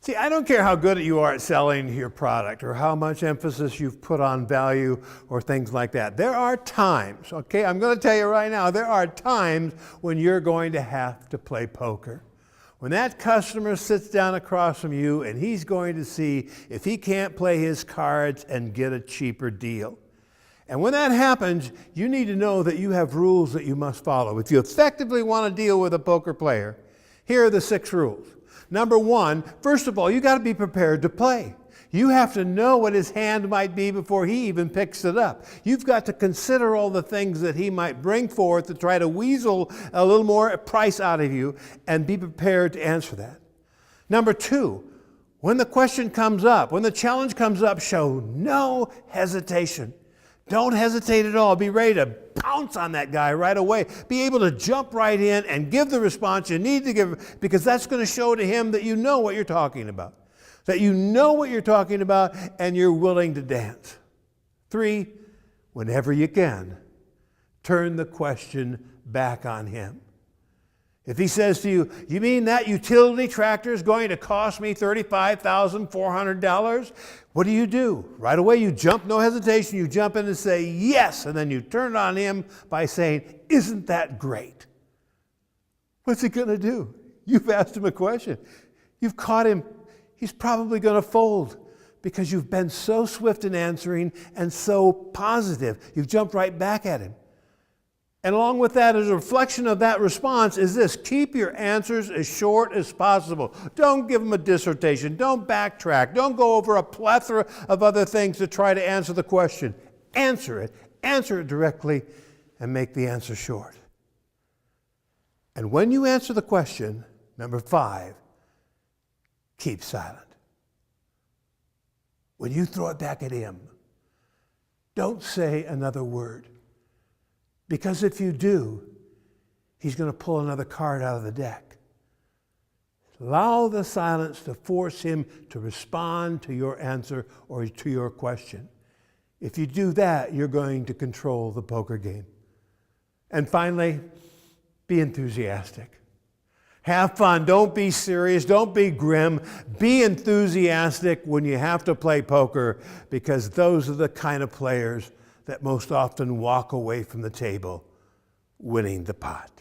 See, I don't care how good you are at selling your product or how much emphasis you've put on value or things like that. There are times, okay, I'm going to tell you right now, there are times when you're going to have to play poker. When that customer sits down across from you and he's going to see if he can't play his cards and get a cheaper deal. And when that happens, you need to know that you have rules that you must follow. If you effectively want to deal with a poker player, here are the 6 rules. Number 1, first of all, you got to be prepared to play. You have to know what his hand might be before he even picks it up. You've got to consider all the things that he might bring forth to try to weasel a little more price out of you and be prepared to answer that. Number 2, when the question comes up, when the challenge comes up, show no hesitation. Don't hesitate at all. Be ready to pounce on that guy right away. Be able to jump right in and give the response you need to give, because that's going to show to him that you know what you're talking about. That you know what you're talking about and you're willing to dance. 3, whenever you can, turn the question back on him. If he says to you, "You mean that utility tractor is going to cost me $35,400? What do? Right away you jump, no hesitation, you jump in and say yes, and then you turn it on him by saying, "Isn't that great?" What's he going to do? You've asked him a question. You've caught him. He's probably going to fold because you've been so swift in answering and so positive. You've jumped right back at him. And along with that, as a reflection of that response, is this: keep your answers as short as possible. Don't give them a dissertation. Don't backtrack. Don't go over a plethora of other things to try to answer the question. Answer it directly, and make the answer short. And when you answer the question, number 5, keep silent. When you throw it back at him, don't say another word. Because if you do, he's going to pull another card out of the deck. Allow the silence to force him to respond to your answer or to your question. If you do that, you're going to control the poker game. And finally, be enthusiastic. Have fun. Don't be serious. Don't be grim. Be enthusiastic when you have to play poker, because those are the kind of players that most often walk away from the table winning the pot.